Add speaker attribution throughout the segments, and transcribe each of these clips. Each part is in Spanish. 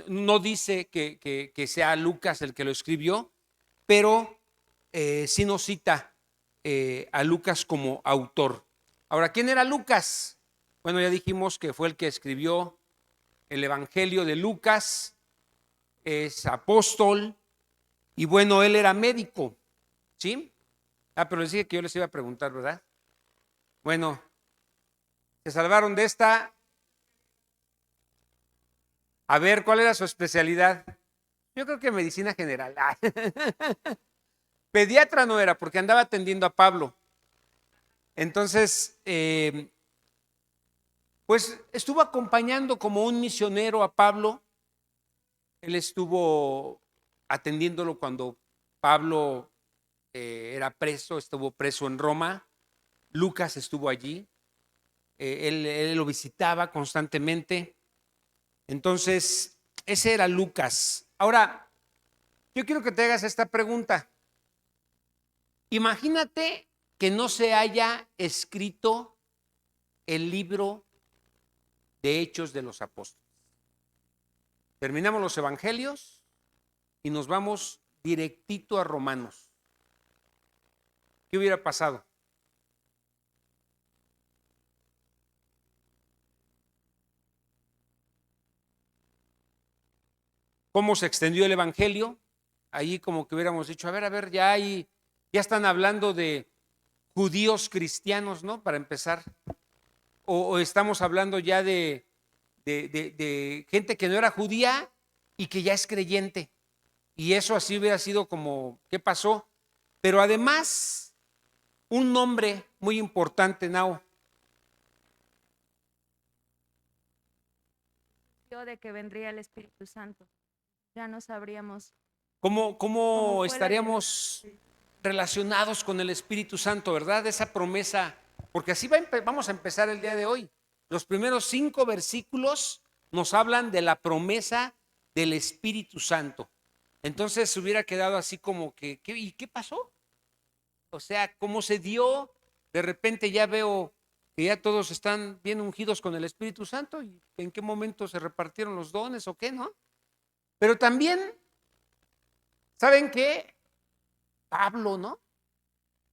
Speaker 1: no dice que sea Lucas el que lo escribió, pero sí nos cita a Lucas como autor. Ahora, ¿quién era Lucas? Bueno, ya dijimos que fue el que escribió el Evangelio de Lucas, es apóstol, y bueno, él era médico, ¿sí? Pero les dije que yo les iba a preguntar, ¿verdad? Bueno, se salvaron de esta. A ver, ¿cuál era su especialidad? Yo creo que medicina general. Pediatra no era, porque andaba atendiendo a Pablo. Entonces, pues estuvo acompañando como un misionero a Pablo. Él estuvo atendiéndolo cuando Pablo era preso, estuvo preso en Roma. Lucas estuvo allí. Él lo visitaba constantemente. Entonces, ese era Lucas. Ahora, yo quiero que te hagas esta pregunta. Imagínate que no se haya escrito el libro de Hechos de los Apóstoles. Terminamos los evangelios y nos vamos directito a Romanos. ¿Qué hubiera pasado? ¿Cómo se extendió el evangelio? Ahí como que hubiéramos dicho, a ver, ya están hablando de judíos cristianos, ¿no? Para empezar. O estamos hablando ya de gente que no era judía y que ya es creyente. Y eso así hubiera sido como, ¿qué pasó? Pero además, un nombre muy importante, Nao.
Speaker 2: De que vendría el Espíritu Santo. Ya no sabríamos
Speaker 1: ¿Cómo
Speaker 2: fue la llegada.
Speaker 1: estaríamos relacionados con el Espíritu Santo, verdad? Esa promesa, porque así vamos a empezar el día de hoy. Los primeros 5 versículos nos hablan de la promesa del Espíritu Santo. Entonces se hubiera quedado así como que, ¿y qué pasó? O sea, ¿cómo se dio? De repente ya veo que ya todos están bien ungidos con el Espíritu Santo y en qué momento se repartieron los dones o qué, ¿no? Pero también, ¿saben qué? Pablo, ¿no?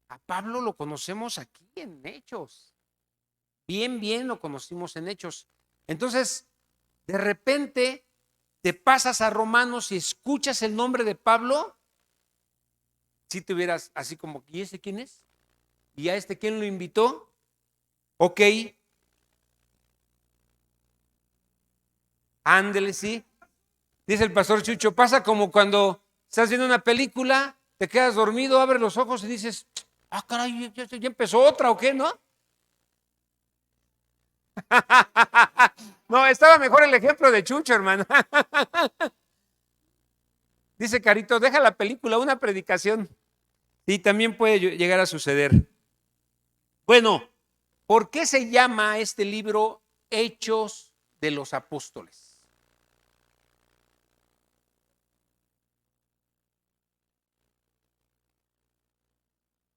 Speaker 1: A Pablo lo conocemos aquí en Hechos. Bien lo conocimos en Hechos. Entonces, de repente te pasas a Romanos y escuchas el nombre de Pablo, si te hubieras así como, ¿y ese quién es? ¿Y a este quién lo invitó? Ok, ándele, sí. Dice el pastor Chucho, pasa como cuando estás viendo una película, te quedas dormido, abres los ojos y dices, caray, ya empezó otra o qué, ¿no? No, estaba mejor el ejemplo de Chucho, hermano. Dice Carito, deja la película, una predicación. Y también puede llegar a suceder. Bueno, ¿por qué se llama este libro Hechos de los Apóstoles?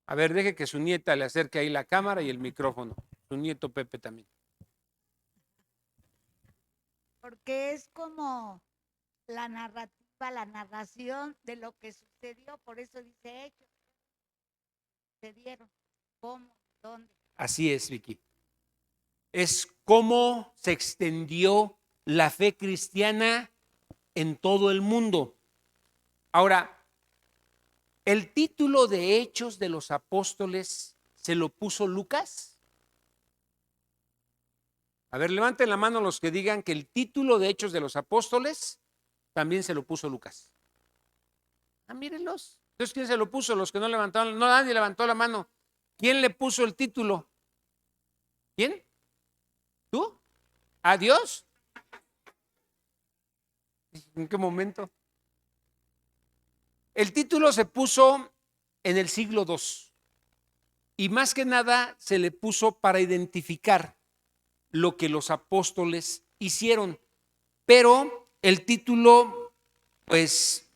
Speaker 1: A ver, deje que su nieta le acerque ahí la cámara y el micrófono. Su nieto Pepe también.
Speaker 3: Porque es como la narrativa, la narración de lo que sucedió, por eso dice hechos, sucedieron, cómo, dónde.
Speaker 1: Así es, Vicky. Es cómo se extendió la fe cristiana en todo el mundo. Ahora, el título de Hechos de los Apóstoles se lo puso Lucas. A ver, levanten la mano los que digan que el título de Hechos de los Apóstoles también se lo puso Lucas. Mírenlos. Entonces, ¿quién se lo puso? Los que no levantaron, no, nadie levantó la mano. ¿Quién le puso el título? ¿Quién? ¿Tú? ¿A Dios? ¿En qué momento? El título se puso en el siglo II y más que nada se le puso para identificar lo que los apóstoles hicieron, pero el título pues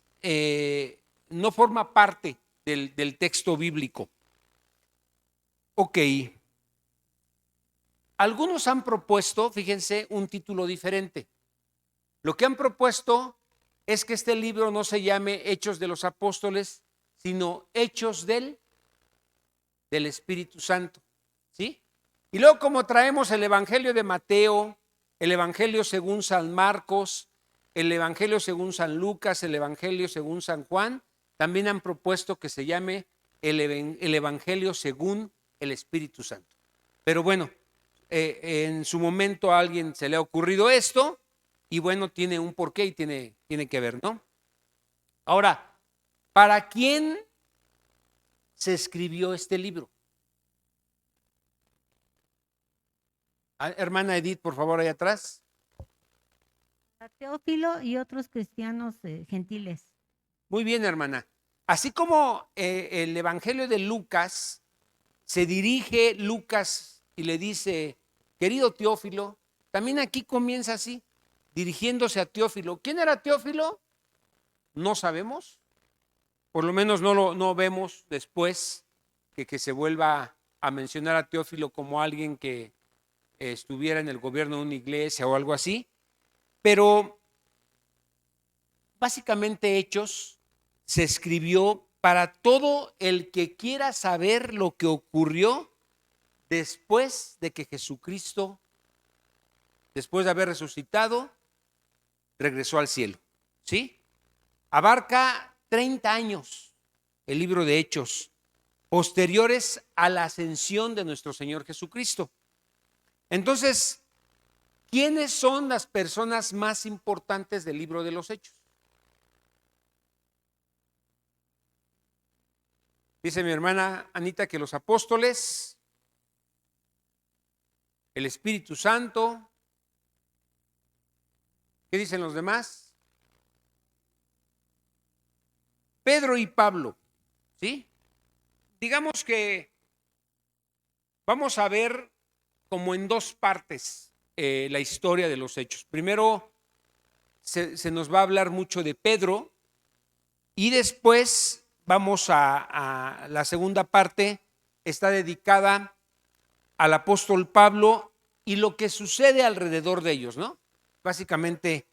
Speaker 1: no forma parte del texto bíblico. Ok, algunos han propuesto, fíjense, un título diferente. Lo que han propuesto es que este libro no se llame Hechos de los Apóstoles, sino Hechos del Espíritu Santo, ¿sí? Y luego, como traemos el Evangelio de Mateo, el Evangelio según San Marcos, el Evangelio según San Lucas, el Evangelio según San Juan, también han propuesto que se llame el Evangelio según el Espíritu Santo. Pero bueno, en su momento a alguien se le ha ocurrido esto y bueno, tiene un porqué y tiene que ver, ¿no? Ahora, ¿para quién se escribió este libro? Hermana Edith, por favor, ahí atrás.
Speaker 4: A Teófilo y otros cristianos gentiles.
Speaker 1: Muy bien, hermana. Así como el Evangelio de Lucas, se dirige Lucas y le dice, querido Teófilo, también aquí comienza así, dirigiéndose a Teófilo. ¿Quién era Teófilo? No sabemos. Por lo menos no vemos después que se vuelva a mencionar a Teófilo como alguien que estuviera en el gobierno de una iglesia o algo así. Pero básicamente Hechos se escribió para todo el que quiera saber lo que ocurrió después de que Jesucristo, después de haber resucitado, regresó al cielo, ¿sí? Abarca 30 años el libro de Hechos, posteriores a la ascensión de nuestro Señor Jesucristo. Entonces, ¿quiénes son las personas más importantes del libro de los Hechos? Dice mi hermana Anita que los apóstoles, el Espíritu Santo. ¿Qué dicen los demás? Pedro y Pablo, ¿sí? Digamos que vamos a ver como en dos partes la historia de los hechos. Primero se nos va a hablar mucho de Pedro y después vamos a la segunda parte, está dedicada al apóstol Pablo y lo que sucede alrededor de ellos, ¿no? Básicamente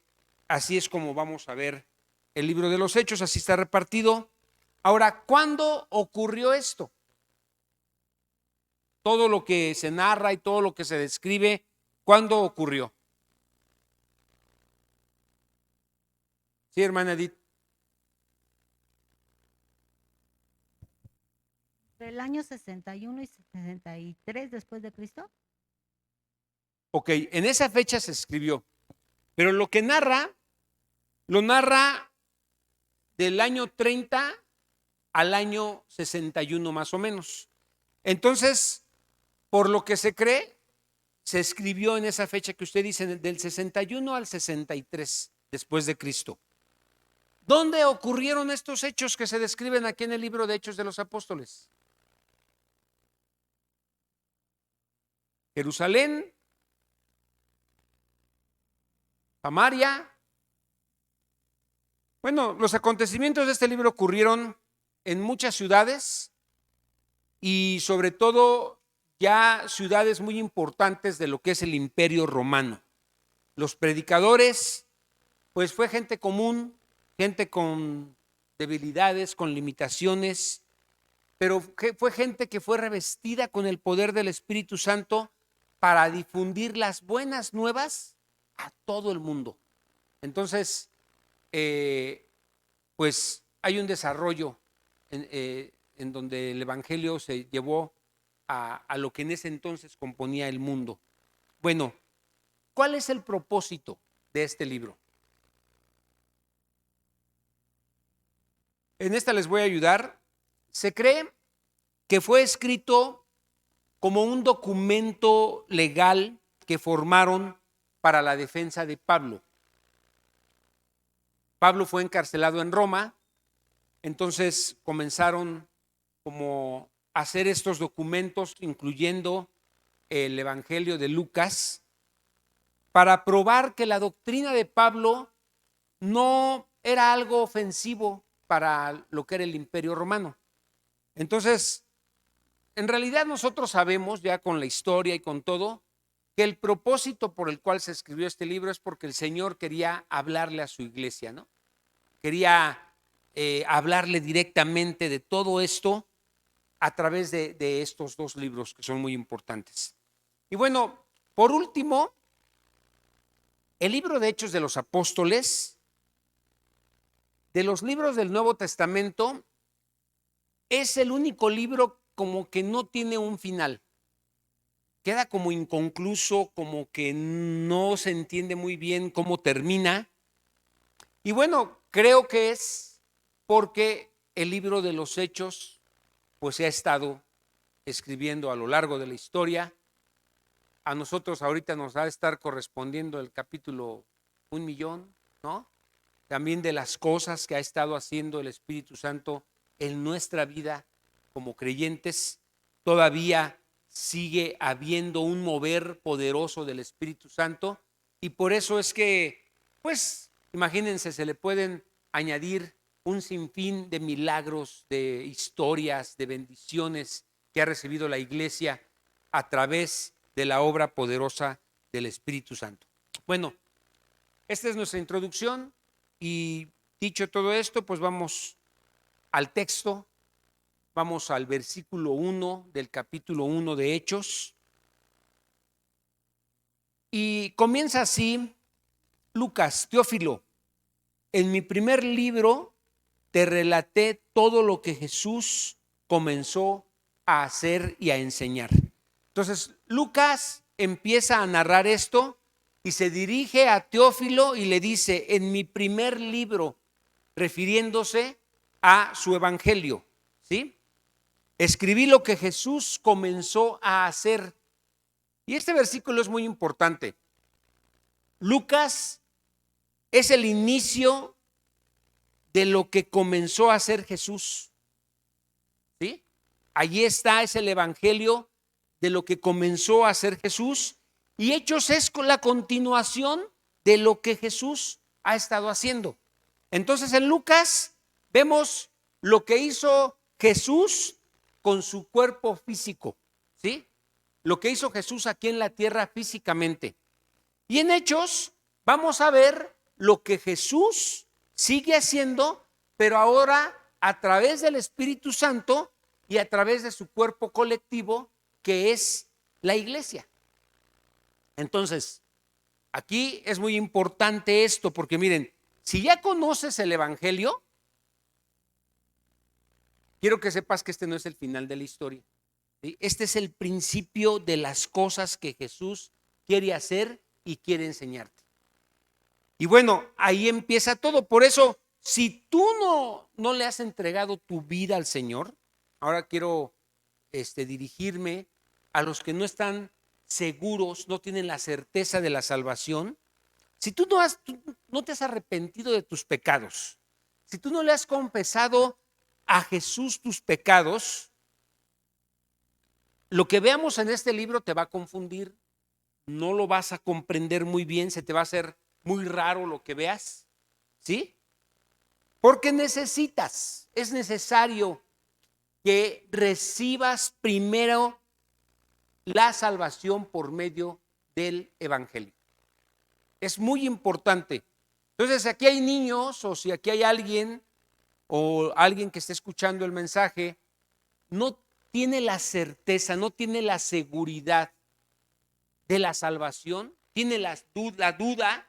Speaker 1: así es como vamos a ver el libro de los Hechos, así está repartido. Ahora, ¿cuándo ocurrió esto? Todo lo que se narra y todo lo que se describe, ¿cuándo ocurrió? Sí, hermana Edith.
Speaker 4: ¿Del año 61 y 63 después de Cristo?
Speaker 1: Ok, en esa fecha se escribió, pero lo que narra, lo narra del año 30 al año 61 más o menos. Entonces, por lo que se cree, se escribió en esa fecha que usted dice, del 61 al 63 después de Cristo. ¿Dónde ocurrieron estos hechos que se describen aquí en el libro de Hechos de los Apóstoles? Jerusalén, Samaria. Bueno, los acontecimientos de este libro ocurrieron en muchas ciudades y sobre todo ya ciudades muy importantes de lo que es el Imperio Romano. Los predicadores, pues fue gente común, gente con debilidades, con limitaciones, pero fue gente que fue revestida con el poder del Espíritu Santo para difundir las buenas nuevas a todo el mundo. Entonces, pues hay un desarrollo en donde el Evangelio se llevó a lo que en ese entonces componía el mundo. Bueno, ¿cuál es el propósito de este libro? En esta les voy a ayudar. Se cree que fue escrito como un documento legal que formaron para la defensa de Pablo. Pablo fue encarcelado en Roma, entonces comenzaron como a hacer estos documentos, incluyendo el Evangelio de Lucas, para probar que la doctrina de Pablo no era algo ofensivo para lo que era el Imperio Romano. Entonces, en realidad nosotros sabemos ya con la historia y con todo que el propósito por el cual se escribió este libro es porque el Señor quería hablarle a su iglesia, ¿no? Quería hablarle directamente de todo esto a través de estos dos libros que son muy importantes. Y bueno, por último, el libro de Hechos de los Apóstoles, de los libros del Nuevo Testamento, es el único libro como que no tiene un final. Queda como inconcluso, como que no se entiende muy bien cómo termina. Y bueno, creo que es porque el libro de los Hechos pues se ha estado escribiendo a lo largo de la historia. A nosotros ahorita nos va a estar correspondiendo el capítulo 1,000,000, ¿no? También de las cosas que ha estado haciendo el Espíritu Santo en nuestra vida como creyentes. Todavía sigue habiendo un mover poderoso del Espíritu Santo y por eso es que, pues, imagínense, se le pueden añadir un sinfín de milagros, de historias, de bendiciones que ha recibido la iglesia a través de la obra poderosa del Espíritu Santo. Bueno, esta es nuestra introducción y dicho todo esto, pues vamos al texto, vamos al versículo 1 del capítulo 1 de Hechos y comienza así: Lucas, Teófilo, en mi primer libro te relaté todo lo que Jesús comenzó a hacer y a enseñar. Entonces, Lucas empieza a narrar esto y se dirige a Teófilo y le dice: en mi primer libro, refiriéndose a su evangelio, ¿sí? Escribí lo que Jesús comenzó a hacer. Y este versículo es muy importante. Lucas es el inicio de lo que comenzó a hacer Jesús, ¿sí? Allí está, es el evangelio de lo que comenzó a hacer Jesús, y Hechos es la continuación de lo que Jesús ha estado haciendo. Entonces en Lucas vemos lo que hizo Jesús con su cuerpo físico, ¿sí? Lo que hizo Jesús aquí en la tierra físicamente. Y en Hechos vamos a ver lo que Jesús sigue haciendo, pero ahora a través del Espíritu Santo y a través de su cuerpo colectivo, que es la iglesia. Entonces, aquí es muy importante esto, porque miren, si ya conoces el evangelio, quiero que sepas que este no es el final de la historia, ¿sí? Este es el principio de las cosas que Jesús quiere hacer y quiere enseñarte. Y bueno, ahí empieza todo. Por eso, si tú no le has entregado tu vida al Señor, ahora quiero dirigirme a los que no están seguros, no tienen la certeza de la salvación. Si tú no te has arrepentido de tus pecados, si tú no le has confesado a Jesús tus pecados, lo que veamos en este libro te va a confundir, no lo vas a comprender muy bien, se te va a hacer muy raro lo que veas, ¿sí? Porque es necesario que recibas primero la salvación por medio del evangelio. Es muy importante. Entonces, si aquí hay niños o si aquí hay alguien o alguien que esté escuchando el mensaje, no tiene la certeza, no tiene la seguridad de la salvación, tiene la duda,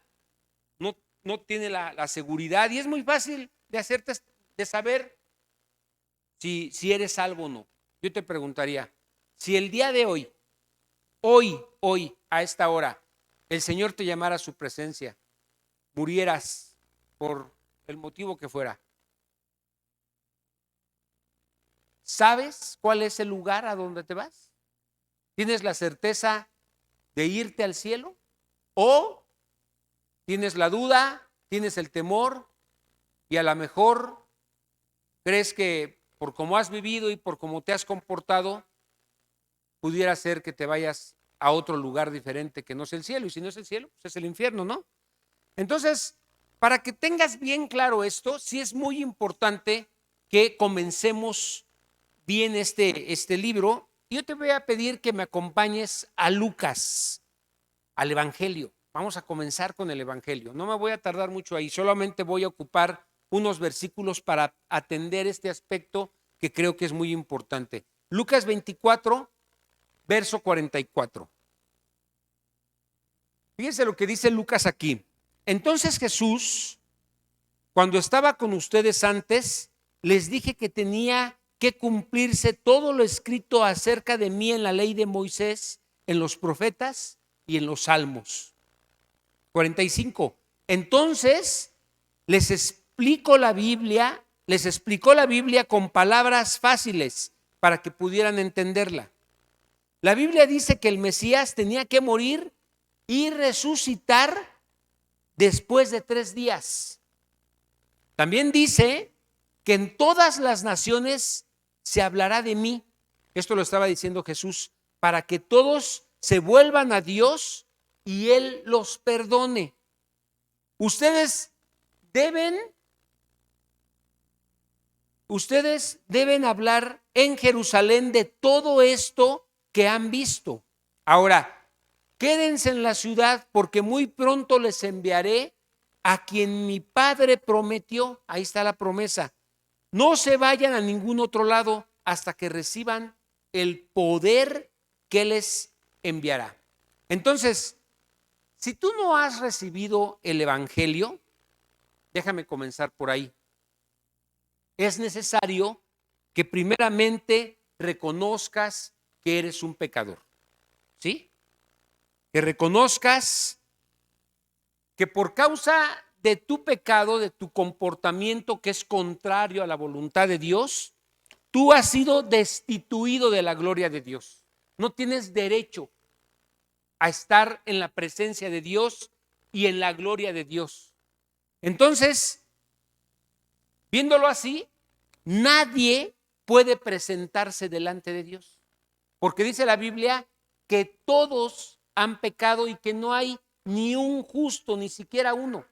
Speaker 1: no tiene la seguridad, y es muy fácil de saber si eres salvo o no. Yo te preguntaría, si el día de hoy, a esta hora, el Señor te llamara a su presencia, murieras por el motivo que fuera, ¿sabes cuál es el lugar a donde te vas? ¿Tienes la certeza de irte al cielo? ¿O tienes la duda, tienes el temor y a lo mejor crees que por cómo has vivido y por cómo te has comportado, pudiera ser que te vayas a otro lugar diferente que no es el cielo? Y si no es el cielo, pues es el infierno, ¿no? Entonces, para que tengas bien claro esto, sí es muy importante que comencemos bien este libro. Yo te voy a pedir que me acompañes a Lucas, al Evangelio. Vamos a comenzar con el Evangelio. No me voy a tardar mucho ahí, solamente voy a ocupar unos versículos para atender este aspecto que creo que es muy importante. Lucas 24, verso 44. Fíjense lo que dice Lucas aquí. Entonces Jesús, cuando estaba con ustedes antes, les dije que tenía que cumplirse todo lo escrito acerca de mí en la ley de Moisés, en los profetas y en los salmos. 45. Entonces les explicó la Biblia con palabras fáciles para que pudieran entenderla. La Biblia dice que el Mesías tenía que morir y resucitar después de 3 días. También dice que en todas las naciones se hablará de mí. Esto lo estaba diciendo Jesús, para que todos se vuelvan a Dios y Él los perdone. Ustedes deben hablar en Jerusalén de todo esto que han visto. Ahora, quédense en la ciudad porque muy pronto les enviaré a quien mi Padre prometió. Ahí está la promesa. No se vayan a ningún otro lado hasta que reciban el poder que les enviará. Entonces, si tú no has recibido el Evangelio, déjame comenzar por ahí. Es necesario que primeramente reconozcas que eres un pecador. ¿Sí? Que reconozcas que por causa de tu pecado, de tu comportamiento que es contrario a la voluntad de Dios, tú has sido destituido de la gloria de Dios. No tienes derecho a estar en la presencia de Dios y en la gloria de Dios. Entonces, viéndolo así, nadie puede presentarse delante de Dios, porque dice la Biblia que todos han pecado y que no hay ni un justo, ni siquiera uno.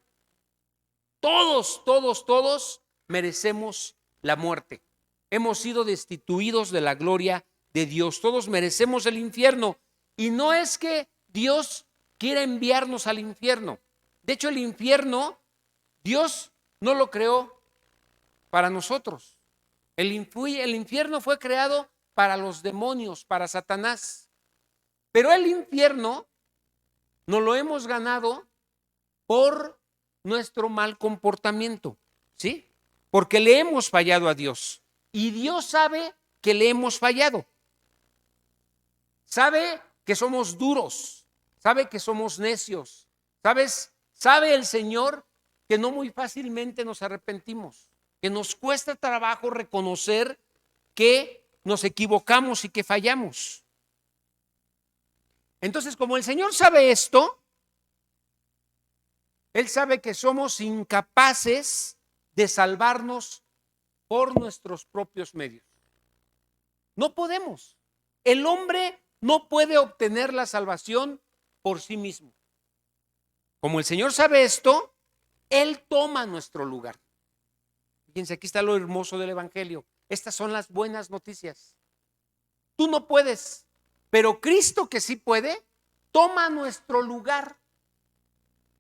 Speaker 1: Todos merecemos la muerte. Hemos sido destituidos de la gloria de Dios. Todos merecemos el infierno. Y no es que Dios quiera enviarnos al infierno. De hecho, el infierno, Dios no lo creó para nosotros. El infierno fue creado para los demonios, para Satanás. Pero el infierno nos lo hemos ganado por nuestro mal comportamiento, ¿sí? Porque le hemos fallado a Dios. Y Dios sabe que le hemos fallado. Sabe que somos duros, sabe que somos necios. Sabe el Señor que no muy fácilmente nos arrepentimos, que nos cuesta trabajo reconocer que nos equivocamos y que fallamos. Entonces, como el Señor sabe esto, Él sabe que somos incapaces de salvarnos por nuestros propios medios. No podemos. El hombre no puede obtener la salvación por sí mismo. Como el Señor sabe esto, Él toma nuestro lugar. Fíjense, aquí está lo hermoso del Evangelio. Estas son las buenas noticias. Tú no puedes, pero Cristo, que sí puede, toma nuestro lugar.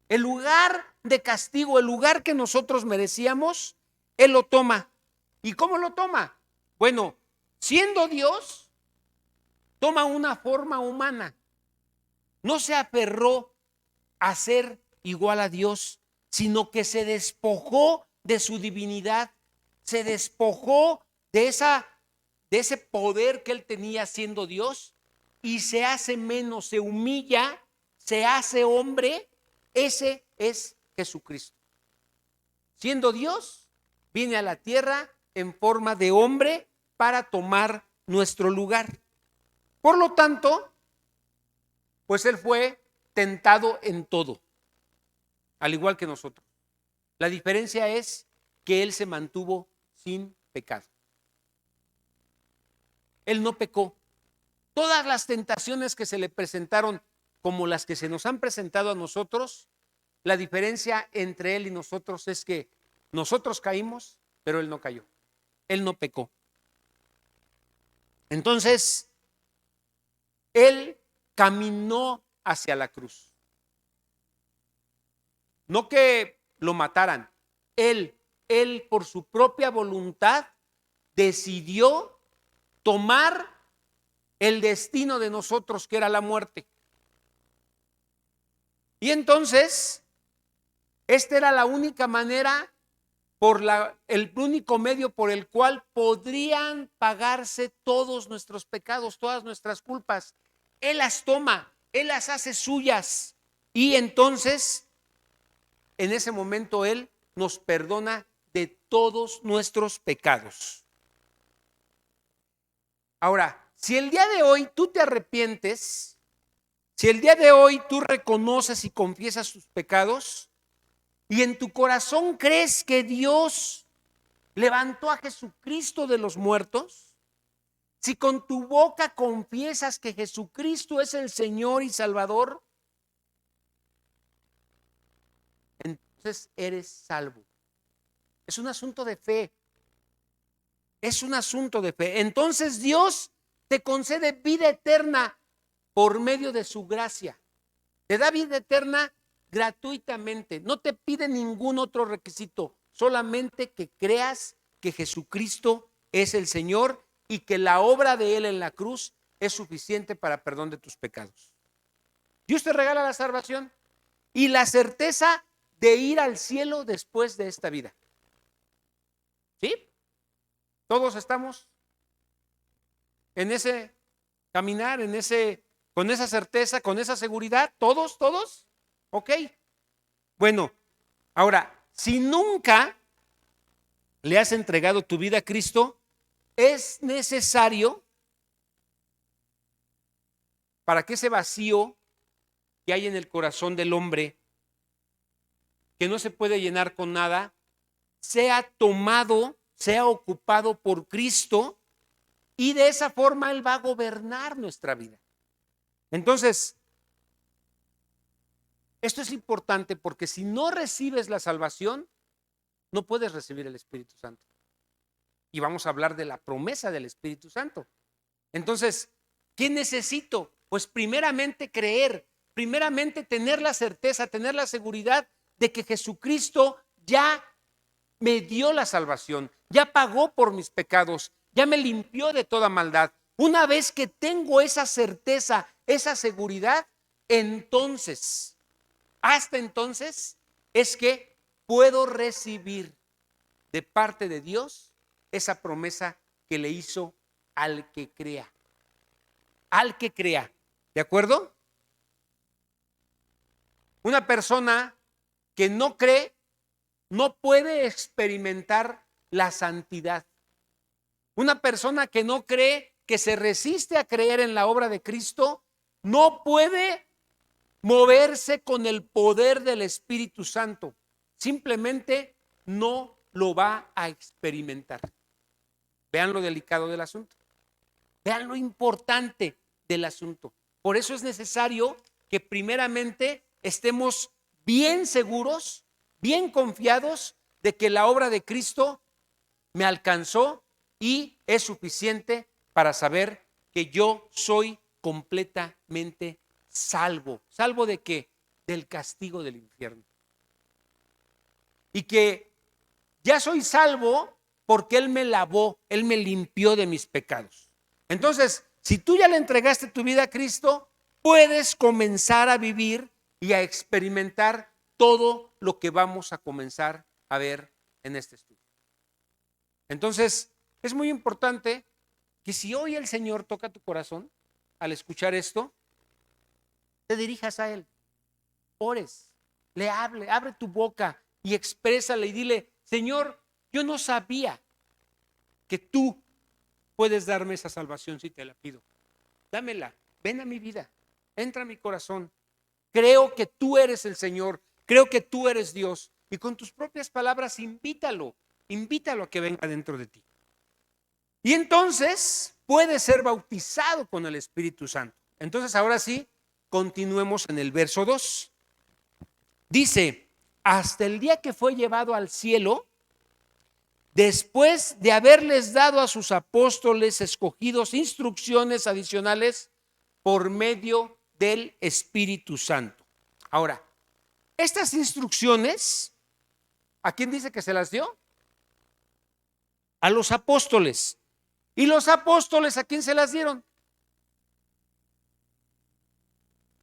Speaker 1: El lugar de castigo, el lugar que nosotros merecíamos, Él lo toma. ¿Y cómo lo toma? Bueno, siendo Dios, toma una forma humana. No se aferró a ser igual a Dios, sino que se despojó de su divinidad, se despojó de ese poder que Él tenía siendo Dios y se hace menos, se humilla, se hace hombre. Ese es Jesucristo. Siendo Dios, viene a la tierra en forma de hombre para tomar nuestro lugar. Por lo tanto, pues Él fue tentado en todo, al igual que nosotros. La diferencia es que Él se mantuvo sin pecado. Él no pecó. Todas las tentaciones que se le presentaron, como las que se nos han presentado a nosotros, la diferencia entre Él y nosotros es que nosotros caímos, pero Él no cayó. Él no pecó. Entonces, Él caminó hacia la cruz. no que lo mataran. Él por su propia voluntad decidió tomar el destino de nosotros, que era la muerte. Y entonces, esta era la única manera, el único medio por el cual podrían pagarse todos nuestros pecados, todas nuestras culpas. Él las toma, Él las hace suyas. Y entonces, en ese momento, Él nos perdona de todos nuestros pecados. Ahora, si el día de hoy tú te arrepientes, si el día de hoy tú reconoces y confiesas tus pecados y en tu corazón crees que Dios levantó a Jesucristo de los muertos, si con tu boca confiesas que Jesucristo es el Señor y Salvador, entonces eres salvo. Es un asunto de fe. Es un asunto de fe. Entonces Dios te concede vida eterna por medio de su gracia. Te da vida eterna gratuitamente. No te pide ningún otro requisito. Solamente que creas que Jesucristo es el Señor y que la obra de Él en la cruz es suficiente para perdón de tus pecados. Dios te regala la salvación y la certeza de ir al cielo después de esta vida. ¿Sí? Todos estamos en ese caminar, con esa certeza, con esa seguridad. ¿Todos? Ok. Bueno, ahora, si nunca le has entregado tu vida a Cristo, es necesario, para que ese vacío que hay en el corazón del hombre, que no se puede llenar con nada, sea tomado, sea ocupado por Cristo, y de esa forma Él va a gobernar nuestra vida. Entonces, esto es importante porque si no recibes la salvación, no puedes recibir el Espíritu Santo. Y vamos a hablar de la promesa del Espíritu Santo. Entonces, ¿qué necesito? Pues primeramente creer, primeramente tener la certeza, tener la seguridad de que Jesucristo ya me dio la salvación, ya pagó por mis pecados, ya me limpió de toda maldad. Una vez que tengo esa certeza, esa seguridad, entonces, hasta entonces, es que puedo recibir de parte de Dios esa promesa que le hizo al que crea. Al que crea, ¿de acuerdo? Una persona que no cree no puede experimentar la santidad. Una persona que no cree, que se resiste a creer en la obra de Cristo, no puede moverse con el poder del Espíritu Santo. Simplemente no lo va a experimentar. Vean lo delicado del asunto. Vean lo importante del asunto. Por eso es necesario que primeramente estemos bien seguros, bien confiados de que la obra de Cristo me alcanzó y es suficiente para saber que yo soy completamente salvo. ¿Salvo de qué? Del castigo del infierno. Y que ya soy salvo porque Él me lavó, Él me limpió de mis pecados. Entonces, si tú ya le entregaste tu vida a Cristo, puedes comenzar a vivir y a experimentar todo lo que vamos a comenzar a ver en este estudio. Entonces, es muy importante que si hoy el Señor toca tu corazón, al escuchar esto, te dirijas a Él, ores, le hable, abre tu boca y exprésale y dile: Señor, yo no sabía que tú puedes darme esa salvación si te la pido. Dámela, ven a mi vida, entra a mi corazón. Creo que tú eres el Señor, creo que tú eres Dios. Y con tus propias palabras invítalo a que venga dentro de ti. Y entonces puede ser bautizado con el Espíritu Santo. Entonces ahora sí, continuemos en el verso 2. Dice: hasta el día que fue llevado al cielo, después de haberles dado a sus apóstoles escogidos instrucciones adicionales por medio del Espíritu Santo. Ahora, estas instrucciones, ¿a quién dice que se las dio? A los apóstoles. ¿Y los apóstoles a quién se las dieron?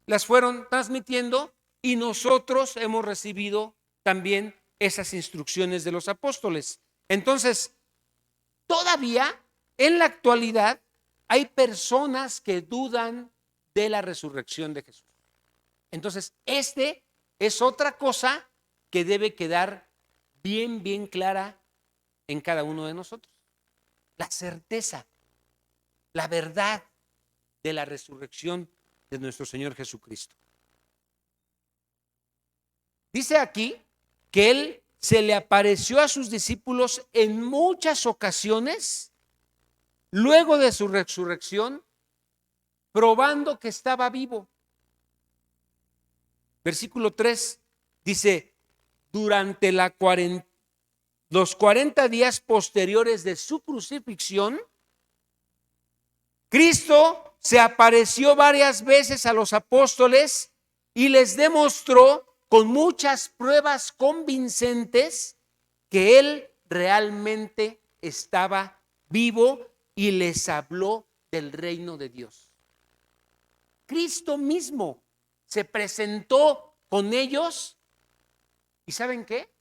Speaker 1: Las fueron transmitiendo y nosotros hemos recibido también esas instrucciones de los apóstoles. Entonces, todavía en la actualidad hay personas que dudan de la resurrección de Jesús. Entonces, es otra cosa que debe quedar bien clara en cada uno de nosotros. La certeza, la verdad de la resurrección de nuestro Señor Jesucristo. Dice aquí que Él se le apareció a sus discípulos en muchas ocasiones luego de su resurrección, probando que estaba vivo. Versículo 3 dice, durante los 40 días posteriores de su crucifixión, Cristo se apareció varias veces a los apóstoles y les demostró con muchas pruebas convincentes que Él realmente estaba vivo y les habló del reino de Dios. Cristo mismo se presentó con ellos y ¿saben qué?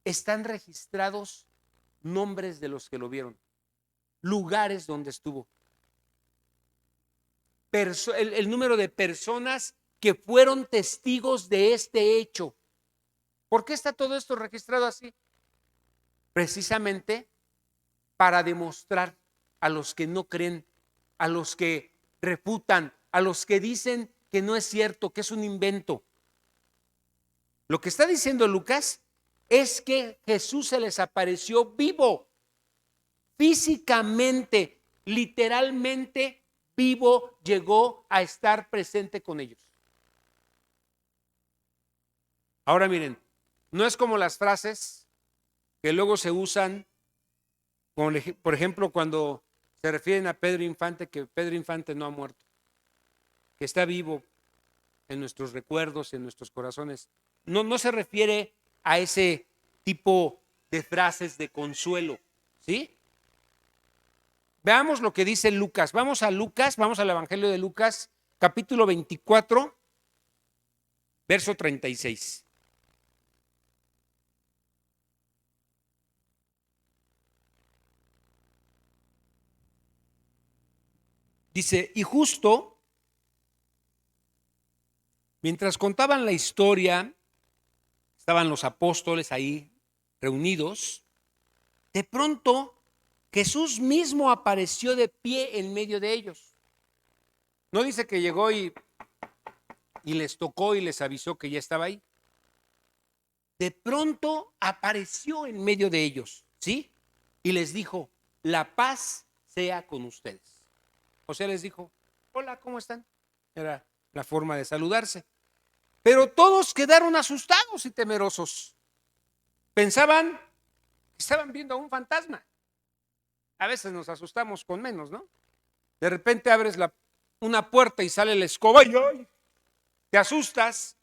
Speaker 1: Están registrados nombres de los que lo vieron, lugares donde estuvo, el número de personas que fueron testigos de este hecho. ¿Por qué está todo esto registrado así? Precisamente para demostrar a los que no creen, a los que refutan, a los que dicen que no es cierto, que es un invento. Lo que está diciendo Lucas es que Jesús se les apareció vivo, físicamente, literalmente vivo, llegó a estar presente con ellos. Ahora miren, no es como las frases que luego se usan, por ejemplo, cuando se refieren a Pedro Infante, que Pedro Infante no ha muerto, que está vivo en nuestros recuerdos, en nuestros corazones. No se refiere a ese tipo de frases de consuelo, ¿sí? Veamos lo que dice Lucas. Vamos al Evangelio de Lucas, capítulo 24, verso 36. Dice, y justo mientras contaban la historia, estaban los apóstoles ahí reunidos, de pronto Jesús mismo apareció de pie en medio de ellos. No dice que llegó y les tocó y les avisó que ya estaba ahí. De pronto apareció en medio de ellos, ¿sí? Y les dijo, la paz sea con ustedes. O sea, les dijo, hola, ¿cómo están? Era la forma de saludarse. Pero todos quedaron asustados y temerosos. Pensaban que estaban viendo a un fantasma. A veces nos asustamos con menos, ¿no? De repente abres una puerta y sale la escoba y ¡ay! Te asustas.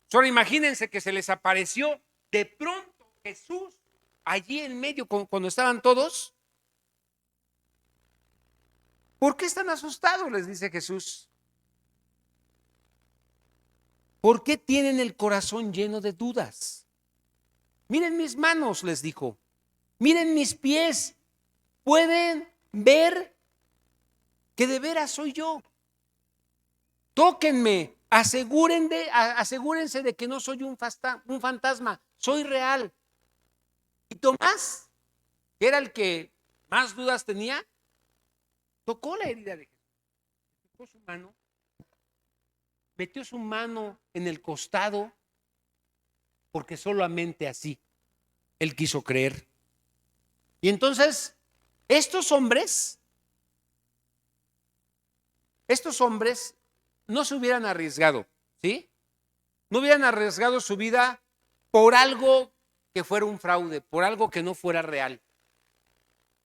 Speaker 1: Solo imagínense que se les apareció de pronto Jesús allí en medio cuando estaban todos. ¿Por qué están asustados? Les dice Jesús. ¿Por qué tienen el corazón lleno de dudas? Miren mis manos, les dijo. Miren mis pies. ¿Pueden ver que de veras soy yo? Tóquenme. Asegúrense de que no soy un fantasma. Soy real. Y Tomás, que era el que más dudas tenía, tocó la herida de Jesús. Tocó su mano. Metió su mano en el costado porque solamente así él quiso creer. Y entonces estos hombres no se hubieran arriesgado, ¿sí? No hubieran arriesgado su vida por algo que fuera un fraude, por algo que no fuera real.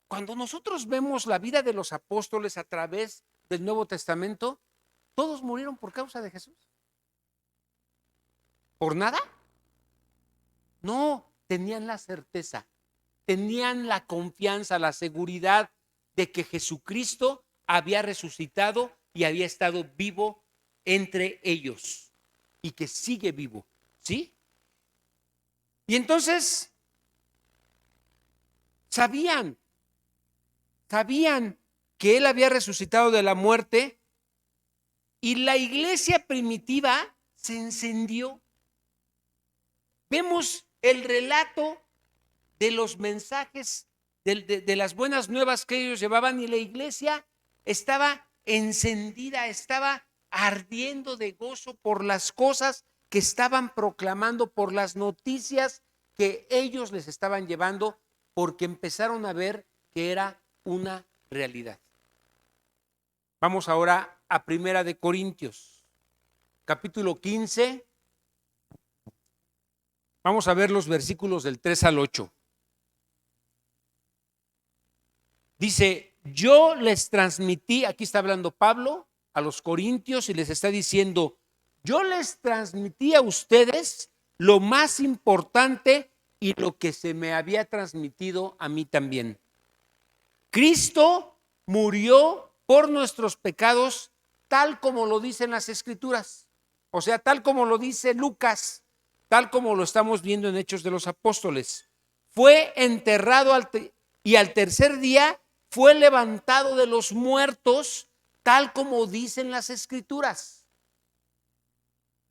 Speaker 1: Cuando nosotros vemos la vida de los apóstoles a través del Nuevo Testamento, todos murieron por causa de Jesús. ¿Por nada? No, tenían la certeza, tenían la confianza, la seguridad de que Jesucristo había resucitado y había estado vivo entre ellos y que sigue vivo, ¿sí? Y entonces sabían que Él había resucitado de la muerte y la iglesia primitiva se encendió. Vemos el relato de los mensajes, de las buenas nuevas que ellos llevaban, y la iglesia estaba encendida, estaba ardiendo de gozo por las cosas que estaban proclamando, por las noticias que ellos les estaban llevando, porque empezaron a ver que era una realidad. Vamos ahora a Primera de Corintios, capítulo 15. Vamos a ver los versículos del 3 al 8. Dice, yo les transmití, aquí está hablando Pablo a los corintios y les está diciendo, yo les transmití a ustedes lo más importante y lo que se me había transmitido a mí también. Cristo murió por nuestros pecados tal como lo dicen las Escrituras, o sea, tal como lo dice Lucas, tal como lo estamos viendo en Hechos de los Apóstoles. Fue enterrado y al tercer día fue levantado de los muertos, tal como dicen las Escrituras.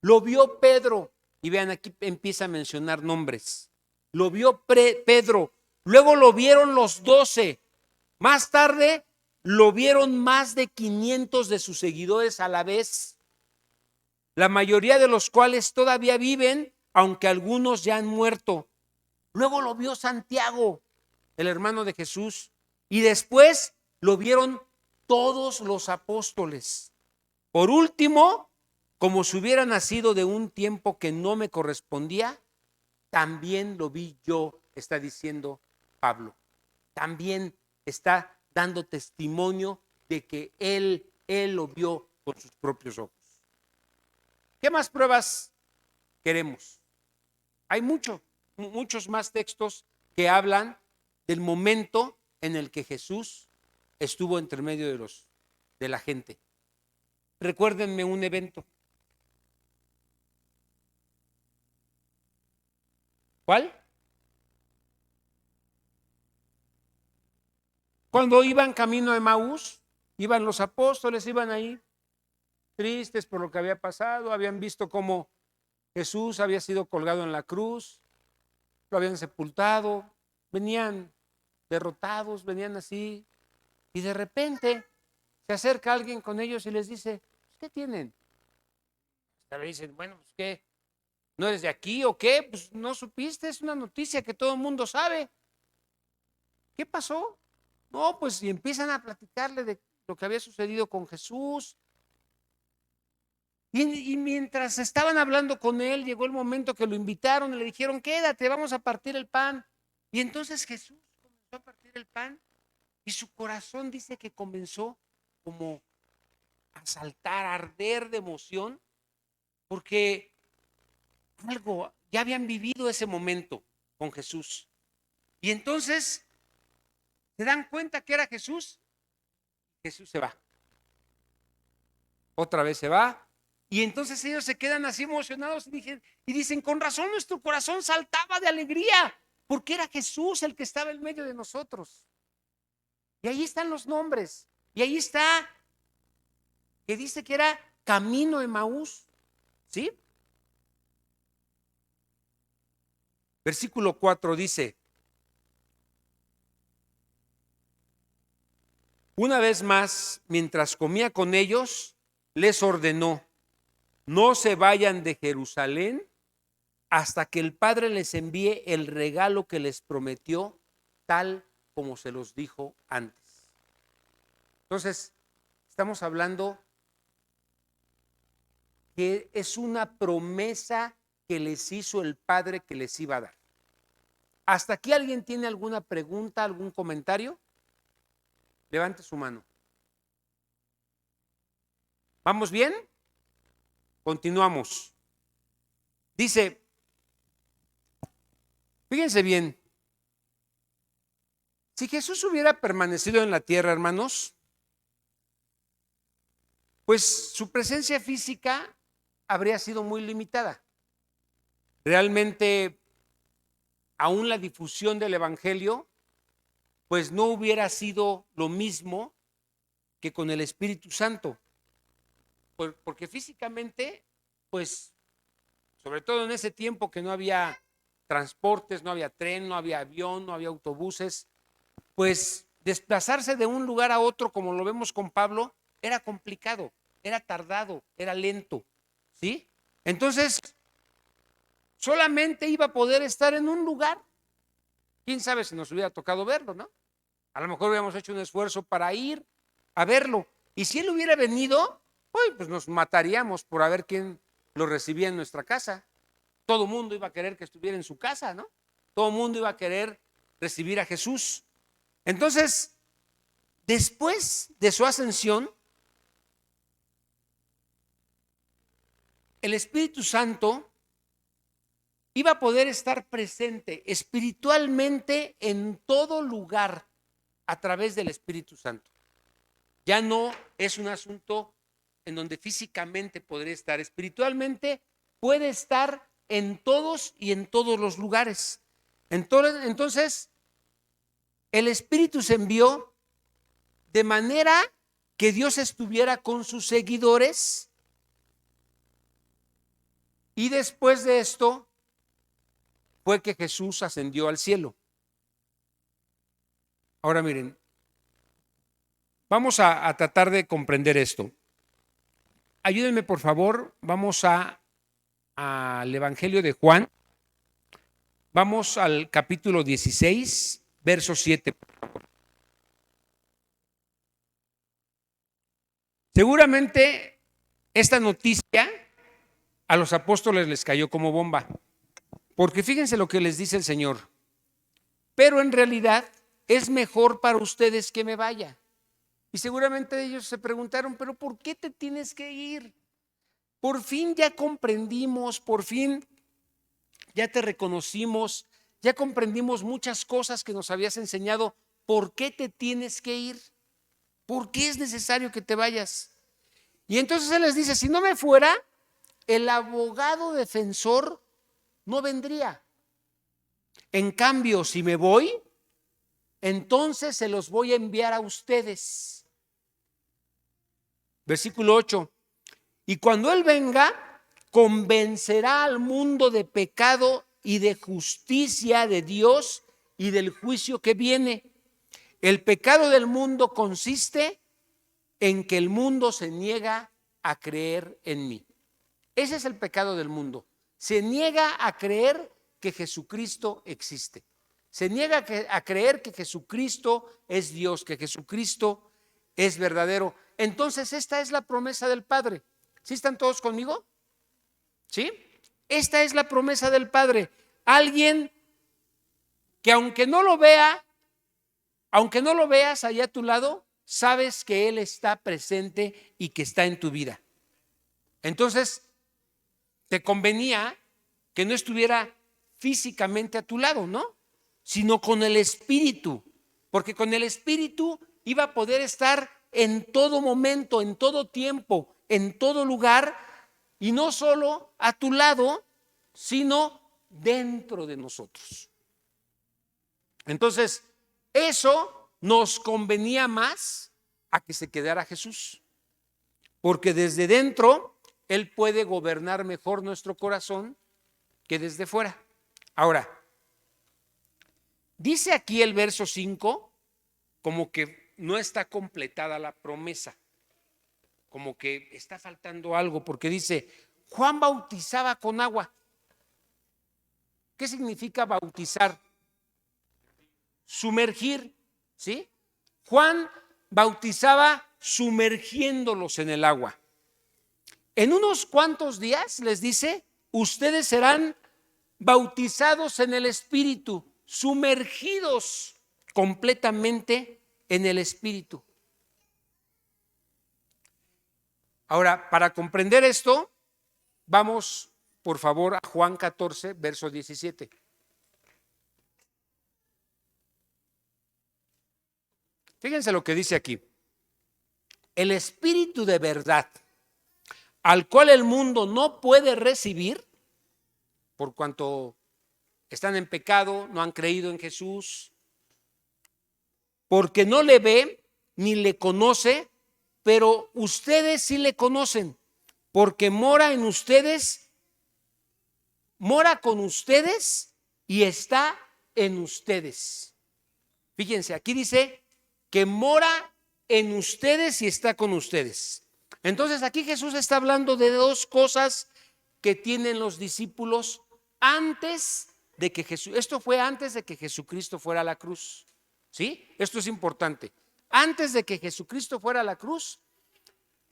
Speaker 1: Lo vio Pedro, y vean, aquí empieza a mencionar nombres. Lo vio Pedro, luego lo vieron los 12. Más tarde lo vieron más de 500 de sus seguidores a la vez, la mayoría de los cuales todavía viven, aunque algunos ya han muerto. Luego lo vio Santiago, el hermano de Jesús, y después lo vieron todos los apóstoles. Por último, como si hubiera nacido de un tiempo que no me correspondía, también lo vi yo, está diciendo Pablo. También está dando testimonio de que él lo vio con sus propios ojos. ¿Qué más pruebas queremos? Hay muchos más textos que hablan del momento en el que Jesús estuvo entre medio de la gente. Recuérdenme un evento. ¿Cuál? Cuando iban camino a Emaús, iban los apóstoles, iban ahí tristes por lo que había pasado, habían visto cómo Jesús había sido colgado en la cruz, lo habían sepultado, venían derrotados, venían así, y de repente se acerca alguien con ellos y les dice, ¿qué tienen? Le dicen, bueno, pues ¿qué? ¿No eres de aquí o qué? Pues no supiste, es una noticia que todo el mundo sabe. ¿Qué pasó? No, pues y empiezan a platicarle de lo que había sucedido con Jesús. Y mientras estaban hablando con él, llegó el momento que lo invitaron y le dijeron, quédate, vamos a partir el pan. Y entonces Jesús comenzó a partir el pan y su corazón dice que comenzó como a saltar, a arder de emoción, porque ya habían vivido ese momento con Jesús. Y entonces se dan cuenta que era Jesús. Jesús se va. Otra vez se va. Y entonces ellos se quedan así emocionados y dicen, con razón nuestro corazón saltaba de alegría, porque era Jesús el que estaba en medio de nosotros. Y ahí están los nombres. Y ahí está, que dice que era camino Emaús. ¿Sí? Versículo 4 dice, una vez más, mientras comía con ellos, les ordenó, no se vayan de Jerusalén hasta que el Padre les envíe el regalo que les prometió, tal como se los dijo antes. Entonces, estamos hablando que es una promesa que les hizo el Padre que les iba a dar. ¿Hasta aquí alguien tiene alguna pregunta, algún comentario? Levante su mano. ¿Vamos bien? Continuamos. Dice, fíjense bien, si Jesús hubiera permanecido en la tierra, hermanos, pues su presencia física habría sido muy limitada. Realmente, aún la difusión del evangelio, pues no hubiera sido lo mismo que con el Espíritu Santo. Porque físicamente, pues, sobre todo en ese tiempo que no había transportes, no había tren, no había avión, no había autobuses, pues desplazarse de un lugar a otro, como lo vemos con Pablo, era complicado, era tardado, era lento, ¿sí? Entonces, solamente iba a poder estar en un lugar. Quién sabe si nos hubiera tocado verlo, ¿no? A lo mejor hubiéramos hecho un esfuerzo para ir a verlo. Y si él hubiera venido, pues nos mataríamos por a ver quién lo recibía en nuestra casa. Todo el mundo iba a querer que estuviera en su casa, ¿no? Todo el mundo iba a querer recibir a Jesús. Entonces, después de su ascensión, el Espíritu Santo iba a poder estar presente espiritualmente en todo lugar a través del Espíritu Santo. Ya no es un asunto en donde físicamente podría estar, espiritualmente puede estar en todos y en todos los lugares. Entonces, el Espíritu se envió de manera que Dios estuviera con sus seguidores, y después de esto fue que Jesús ascendió al cielo. Ahora miren, vamos a tratar de comprender esto. Ayúdenme por favor, vamos al Evangelio de Juan, vamos al capítulo 16, verso 7. Seguramente esta noticia a los apóstoles les cayó como bomba, porque fíjense lo que les dice el Señor. Pero en realidad es mejor para ustedes que me vaya. Y seguramente ellos se preguntaron, pero ¿por qué te tienes que ir? Por fin ya comprendimos, por fin ya te reconocimos, ya comprendimos muchas cosas que nos habías enseñado. ¿Por qué te tienes que ir? ¿Por qué es necesario que te vayas? Y entonces Él les dice, si no me fuera, el abogado defensor no vendría. En cambio, si me voy, entonces se los voy a enviar a ustedes. Versículo 8. Y cuando Él venga, convencerá al mundo de pecado y de justicia de Dios y del juicio que viene. El pecado del mundo consiste en que el mundo se niega a creer en mí. Ese es el pecado del mundo. Se niega a creer que Jesucristo existe. Se niega a creer que Jesucristo es Dios, que Jesucristo es verdadero. Entonces esta es la promesa del Padre. ¿Sí están todos conmigo? ¿Sí? Esta es la promesa del Padre. Alguien que aunque no lo veas allá a tu lado, sabes que Él está presente y que está en tu vida. Entonces, te convenía que no estuviera físicamente a tu lado, ¿no? Sino con el Espíritu, porque con el Espíritu iba a poder estar en todo momento, en todo tiempo, en todo lugar, y no solo a tu lado, sino dentro de nosotros. Entonces, eso nos convenía más a que se quedara Jesús, porque desde dentro Él puede gobernar mejor nuestro corazón que desde fuera. Ahora, dice aquí el verso 5 como que no está completada la promesa, como que está faltando algo, porque dice, Juan bautizaba con agua. ¿Qué significa bautizar? Sumergir, ¿sí? Juan bautizaba sumergiéndolos en el agua. En unos cuantos días, les dice, ustedes serán bautizados en el Espíritu, sumergidos completamente en el Espíritu. Ahora, para comprender esto, vamos por favor, a Juan 14, verso 17. Fíjense lo que dice aquí. El Espíritu de verdad, al cual el mundo no puede recibir, por cuanto están en pecado, no han creído en Jesús, porque no le ve ni le conoce, pero ustedes sí le conocen, porque mora en ustedes, mora con ustedes y está en ustedes. Fíjense, aquí dice que mora en ustedes y está con ustedes. Entonces aquí Jesús está hablando de dos cosas que tienen los discípulos antes de que Jesús, esto fue antes de que Jesucristo fuera a la cruz, ¿sí? Esto es importante. Antes de que Jesucristo fuera a la cruz,